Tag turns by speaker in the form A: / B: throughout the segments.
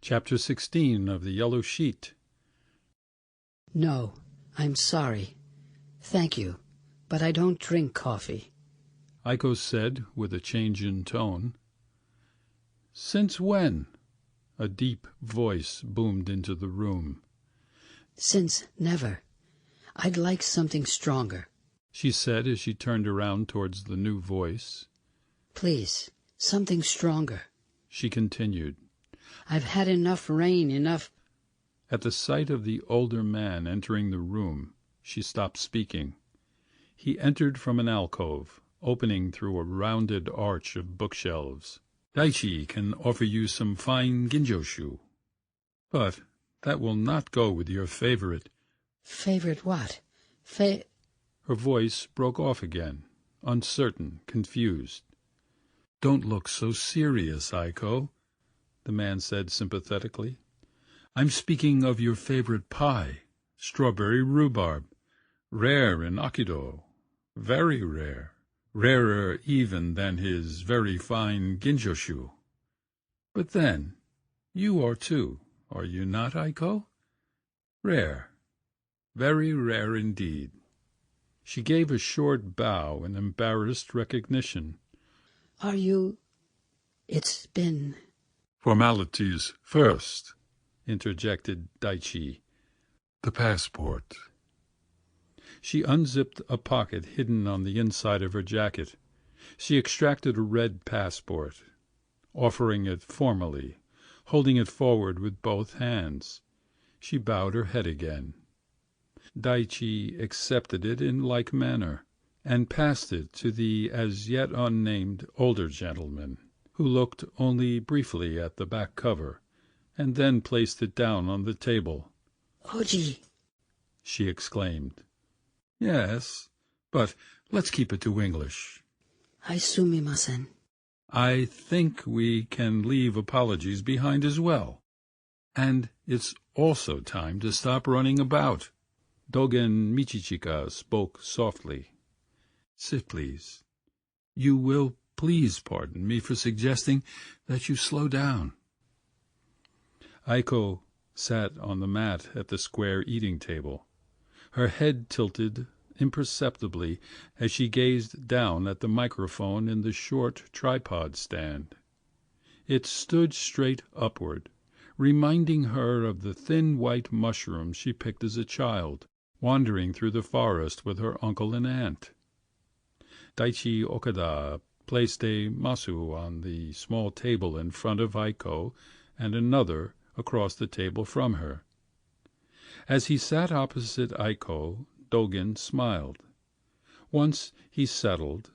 A: Chapter 16 of the Yellowsheet.
B: No, I'm sorry. Thank you, but I don't drink coffee.
A: Aiko said with a change in tone. Since when? A deep voice boomed into the room.
B: Since never. I'd like something stronger.
A: She said as she turned around towards the new voice.
B: Please, something stronger.
A: She continued.
B: I've had enough rain, enough...
A: At the sight of the older man entering the room, she stopped speaking. He entered from an alcove, opening through a rounded arch of bookshelves. Daichi can offer you some fine ginjoshu, but that will not go with your favorite.
B: Favorite what?
A: Her voice broke off again, uncertain, confused. Don't look so serious, Aiko, the man said sympathetically. I'm speaking of your favorite pie, strawberry rhubarb, rare in Akido, very rare, rarer even than his very fine ginjoshu. But then, you are too, are you not, Aiko? Rare, very rare indeed. She gave a short bow in embarrassed recognition.
B: Are you... It's been...
A: Formalities first, interjected Daichi. The passport. She unzipped a pocket hidden on the inside of her jacket. She extracted a red passport, offering it formally, holding it forward with both hands. She bowed her head again. Daichi accepted it in like manner, and passed it to the as yet unnamed older gentleman, who looked only briefly at the back cover, and then placed it down on the table.
B: Oji!
A: She exclaimed. Yes, but let's keep it to English.
B: Sumimasen.
A: I think we can leave apologies behind as well. And it's also time to stop running about. Dogen Michichika spoke softly. Sit, please. You will please pardon me for suggesting that you slow down. Aiko sat on the mat at the square eating table, her head tilted imperceptibly as she gazed down at the microphone in the short tripod stand. It stood straight upward, reminding her of the thin white mushrooms she picked as a child, wandering through the forest with her uncle and aunt. Daichi Okada placed a masu on the small table in front of Aiko and another across the table from her. As he sat opposite Aiko, Dogen smiled. Once he settled,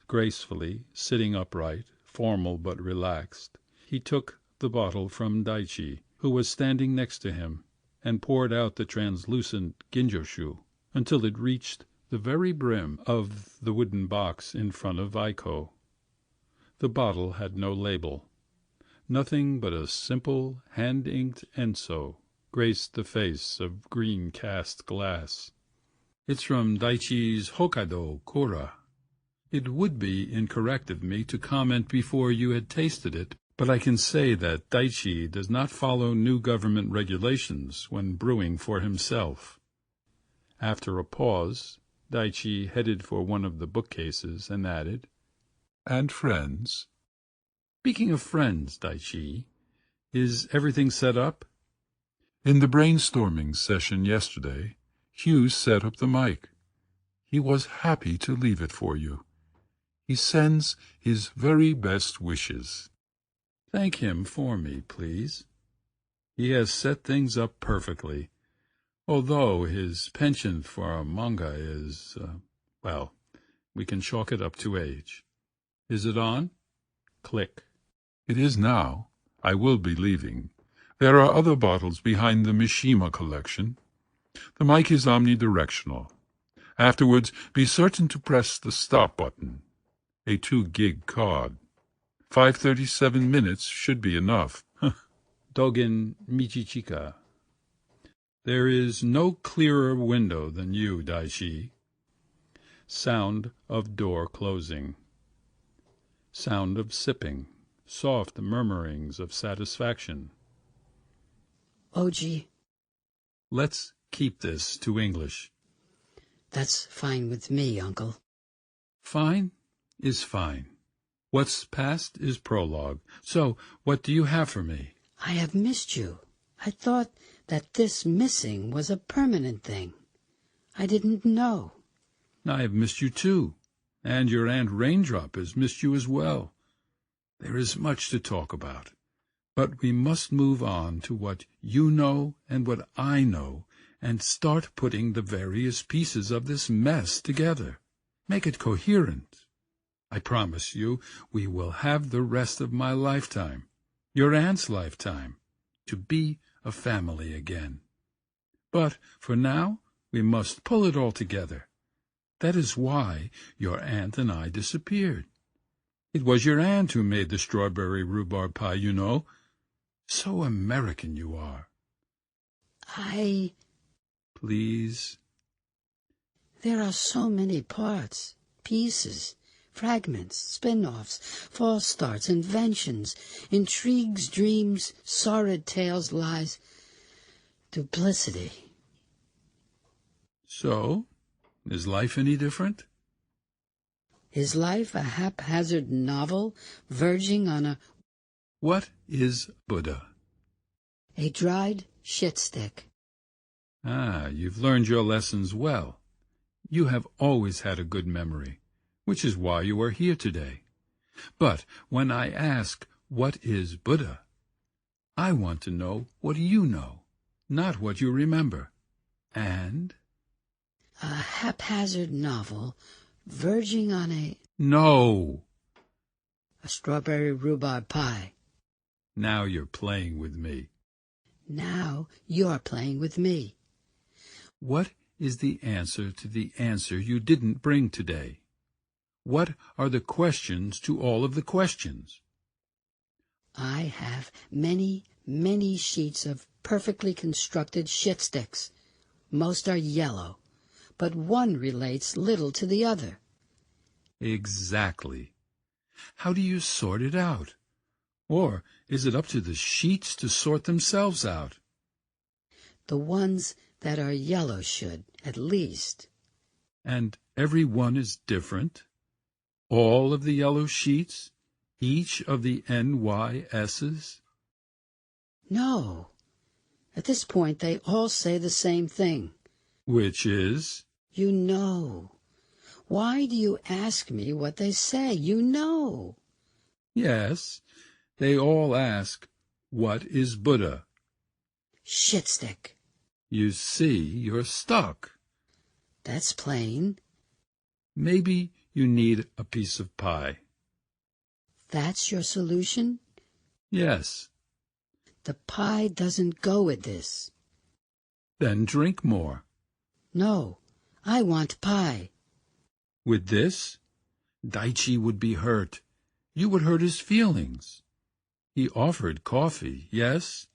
A: gracefully, sitting upright, formal but relaxed, he took the bottle from Daichi, who was standing next to him, and poured out the translucent ginjoshu until it reached the very brim of the wooden box in front of Aiko. The bottle had no label. Nothing but a simple hand-inked enso graced the face of green cast glass. It's from Daichi's Hokkaido Kora. It would be incorrect of me to comment before you had tasted it, but I can say that Daichi does not follow new government regulations when brewing for himself. After a pause, Daichi headed for one of the bookcases and added, And friends? Speaking of friends, Daichi, is everything set up? In the brainstorming session yesterday, Hugh set up the mic. He was happy to leave it for you. He sends his very best wishes. Thank him for me, please. He has set things up perfectly, although his penchant for manga is, well, we can chalk it up to age. Is it on? Click. It is now. I will be leaving. There are other bottles behind the Mishima collection. The mic is omnidirectional. Afterwards, be certain to press the stop button. A 2 gig card. 5:37 minutes should be enough. Dogen Michichika. There is no clearer window than you, Daichi. Sound of door closing. Sound of sipping. Soft murmurings of satisfaction.
B: Oji,
A: Let's keep this to English.
B: that's fine with me, Uncle.
A: Fine is fine. What's past is prologue. So, what do you have for me?
B: I have missed you. I thought that this missing was a permanent thing. I didn't know.
A: I have missed you too, and your Aunt Raindrop has missed you as well. There is much to talk about, but we must move on to what you know and what I know, and start putting the various pieces of this mess together. Make it coherent. I promise you we will have the rest of my lifetime, your aunt's lifetime, to be a family again. But for now we must pull it all together. That is why your aunt and I disappeared. It was your aunt who made the strawberry rhubarb pie, you know. So American you are. Please?
B: There are so many parts, pieces, fragments, spin-offs, false starts, inventions, intrigues, dreams, sordid tales, lies, duplicity.
A: So, is life any different?
B: Is life a haphazard novel verging on
A: What is Buddha?
B: a dried shit stick?
A: Ah, you've learned your lessons well. You have always had a good memory, which is why you are here today. But when I ask, what is Buddha? I want to know what you know, not what you remember. And?
B: A haphazard novel verging on
A: No!
B: a strawberry rhubarb pie.
A: Now you're playing with me.
B: Now you're playing with me.
A: What is the answer to the answer you didn't bring today? What are the questions to all of the questions?
B: I have many, many sheets of perfectly constructed shit sticks. Most are yellow, but one relates little to the other.
A: Exactly. How do you sort it out? Or is it up to the sheets to sort themselves out?
B: The ones that are yellow should, at least.
A: And every one is different? All of the yellow sheets? Each of the NYS's?
B: No. At this point, they all say the same thing.
A: Which is?
B: You know. Why do you ask me what they say? You know.
A: Yes, they all ask, what is Buddha?
B: Shit stick.
A: You see, you're stuck.
B: That's plain.
A: Maybe you need a piece of pie.
B: That's your solution?
A: Yes.
B: The pie doesn't go with this.
A: Then drink more.
B: No, I want pie.
A: With this, Daichi would be hurt. You would hurt his feelings. He offered coffee, yes?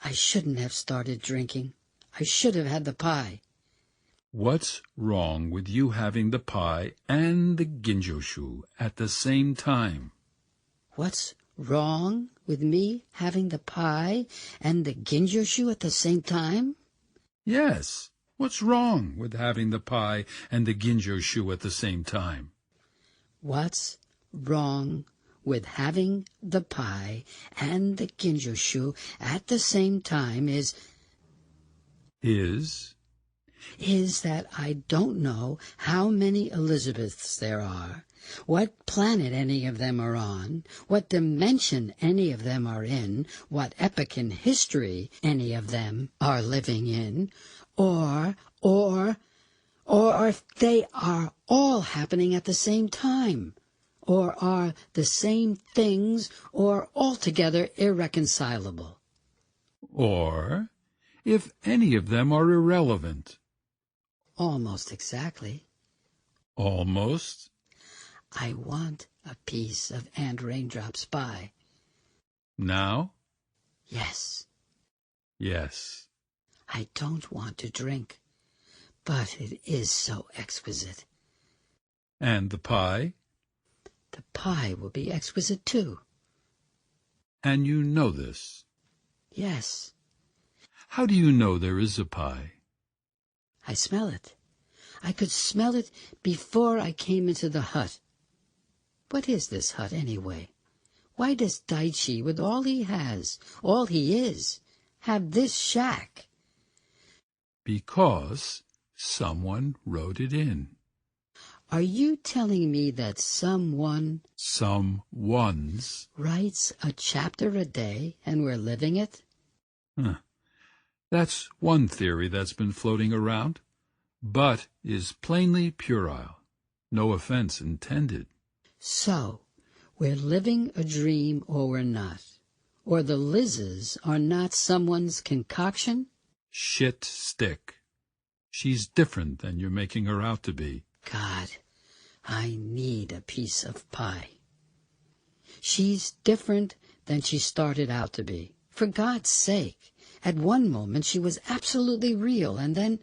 B: I shouldn't have started drinking. I should have had the pie.
A: What's wrong with you having the pie and the ginjoshu at the same time?
B: What's wrong with me having the pie and the ginjoshu at the same time?
A: Yes. What's wrong with having the pie and the ginjoshu at the same time?
B: What's wrong with having the pie and the ginjoshu at the same time is that I don't know how many Elizabeths there are, what planet any of them are on, what dimension any of them are in, what epoch in history any of them are living in, or if they are all happening at the same time, or are the same things, or altogether irreconcilable.
A: Or if any of them are irrelevant.
B: Almost exactly.
A: Almost?
B: I want a piece of Aunt Raindrop's pie.
A: Now?
B: Yes.
A: Yes.
B: I don't want to drink, but it is so exquisite.
A: And the pie?
B: The pie will be exquisite too.
A: And you know this?
B: Yes.
A: How do you know there is a pie?
B: I smell it. I could smell it before I came into the hut. What is this hut, anyway? Why does Daichi, with all he has, all he is, have this shack?
A: Because someone wrote it in.
B: Are you telling me that
A: Someone's.
B: writes a chapter a day and we're living it?
A: Huh. That's one theory that's been floating around, but is plainly puerile. No offense intended.
B: So, we're living a dream or we're not. Or the Liz's are not someone's concoction?
A: Shit stick. She's different than you're making her out to be.
B: God, I need a piece of pie. She's different than she started out to be. For God's sake, at one moment she was absolutely real, and then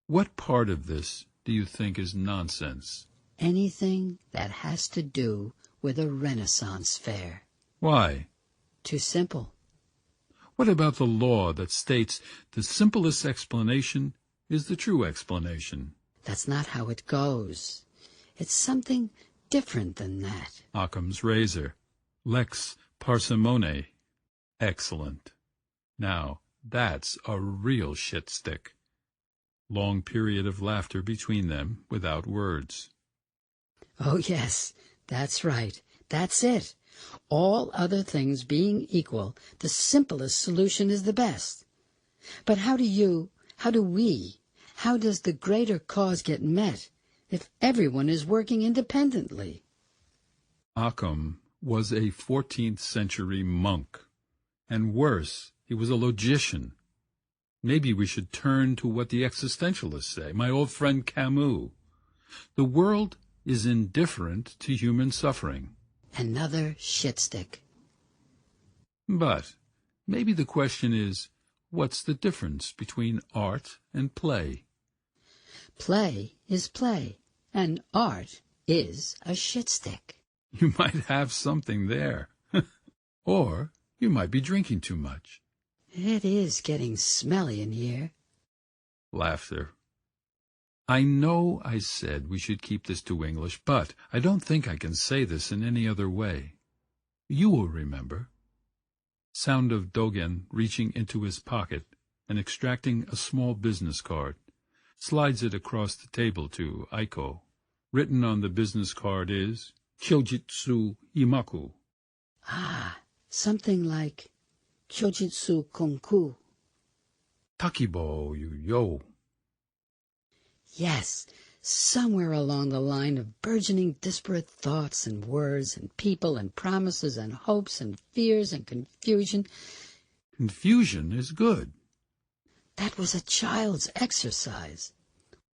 A: What part of this do you think is nonsense?
B: anything that has to do with a Renaissance fair.
A: Why?
B: Too simple.
A: What about the law that states the simplest explanation is the true explanation?
B: That's not how it goes. It's something different than that.
A: Occam's razor. Lex parsimone. Excellent. Now, that's a real shit stick. Long period of laughter between them without words.
B: Oh, yes, that's right. That's it. All other things being equal, the simplest solution is the best. But how does the greater cause get met if everyone is working independently?
A: Occam was a 14th century monk. And worse, he was a logician. Maybe we should turn to what the existentialists say, my old friend Camus. The world is indifferent to human suffering.
B: Another shitstick.
A: But maybe the question is, what's the difference between art and play?
B: Play is play, and art is a shitstick.
A: You might have something there. Or you might be drinking too much.
B: It is getting smelly in here.
A: Laughter. I know I said we should keep this to English, but I don't think I can say this in any other way. You will remember. Sound of Dogen reaching into his pocket and extracting a small business card. Slides it across the table to Aiko. Written on the business card is Kyojitsu Imaku.
B: Ah, something like Kyojitsu Konku.
A: Takibo yo.
B: Yes, somewhere along the line of burgeoning disparate thoughts and words and people and promises and hopes and fears and confusion.
A: Confusion is good.
B: That was a child's exercise.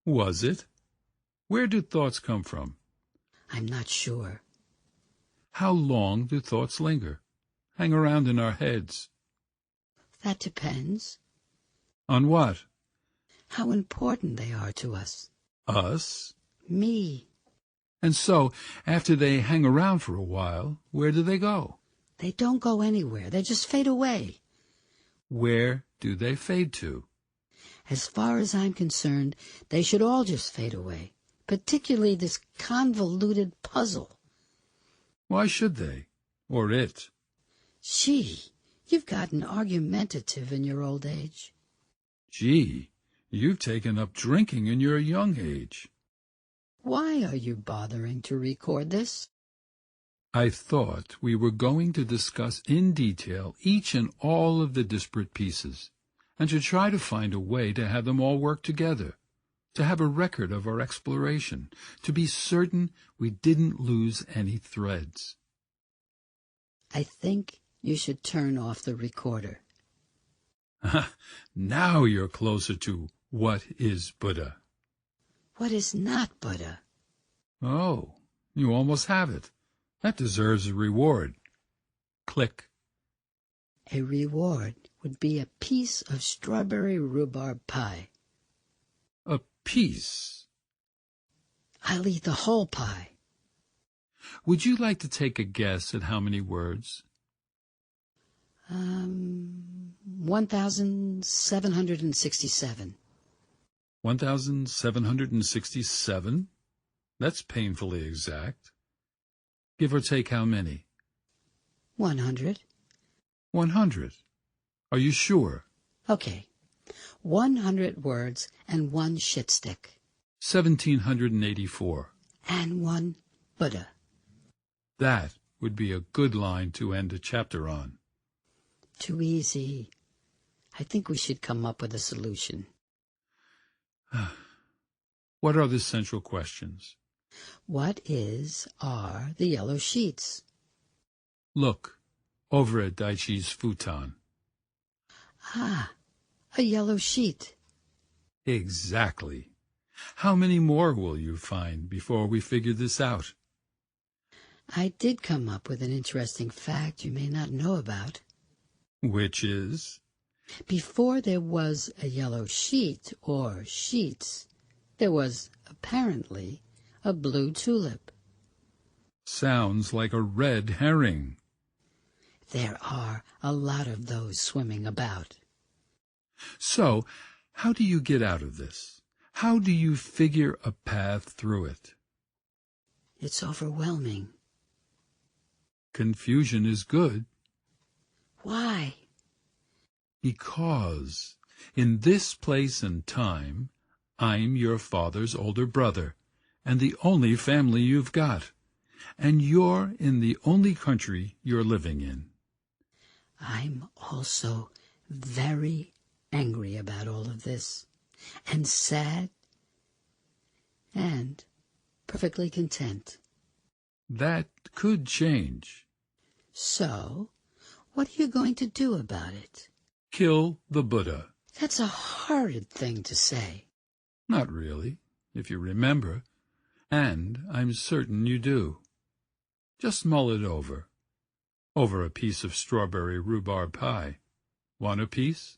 A: Was it? Where do thoughts come from?
B: I'm not sure.
A: How long do thoughts linger? Hang around in our heads?
B: That depends.
A: On what?
B: How important they are to us.
A: Us?
B: Me.
A: And so, after they hang around for a while, where do they go?
B: They don't go anywhere. They just fade away.
A: Where do they fade to?
B: As far as I'm concerned, they should all just fade away, particularly this convoluted puzzle.
A: Why should they? Or it?
B: Gee, you've gotten argumentative in your old age.
A: Gee, you've taken up drinking in your young age.
B: Why are you bothering to record this?
A: I thought we were going to discuss in detail each and all of the disparate pieces, and to try to find a way to have them all work together, to have a record of our exploration, to be certain we didn't lose any threads.
B: I think you should turn off the recorder.
A: Now you're closer to what is Buddha.
B: What is not Buddha?
A: Oh, you almost have it. That deserves a reward. Click.
B: A reward would be a piece of strawberry rhubarb pie.
A: A piece.
B: I'll eat the whole pie.
A: Would you like to take a guess at how many words?
B: 1767.
A: 1,767? That's painfully exact. Give or take how many?
B: 100.
A: 100. Are you sure?
B: Okay. 100 words and one shitstick.
A: 1,784.
B: And one Buddha.
A: That would be a good line to end a chapter on.
B: Too easy. I think we should come up with a solution.
A: What are the central questions?
B: What are the yellow sheets?
A: Look, over at Daichi's futon.
B: Ah, a yellow sheet.
A: Exactly. How many more will you find before we figure this out?
B: I did come up with an interesting fact you may not know about.
A: Which is?
B: Before there was a yellow sheet, or sheets, there was, apparently, a blue tulip.
A: Sounds like a red herring.
B: There are a lot of those swimming about.
A: So, how do you get out of this? How do you figure a path through it?
B: It's overwhelming.
A: Confusion is good.
B: Why?
A: Because in this place and time, I'm your father's older brother, and the only family you've got, and you're in the only country you're living in.
B: I'm also very angry about all of this, and sad, and perfectly content.
A: That could change.
B: So, what are you going to do about it?
A: Kill the Buddha.
B: That's a horrid thing to say.
A: Not really, if you remember, and I'm certain you do. Just mull it over. Over a piece of strawberry rhubarb pie. Want a piece?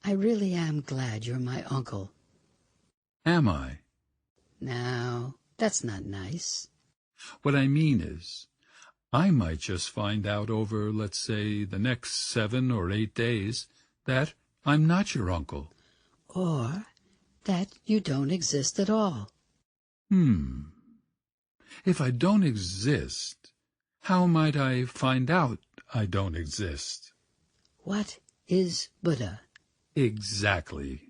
B: I really am glad you're my uncle.
A: Am I?
B: Now, that's not nice.
A: What I mean is, I might just find out over, let's say, the next 7 or 8 days that I'm not your uncle.
B: Or that you don't exist at all.
A: If I don't exist, how might I find out I don't exist?
B: What is Buddha?
A: Exactly.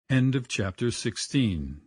A: End of chapter 16.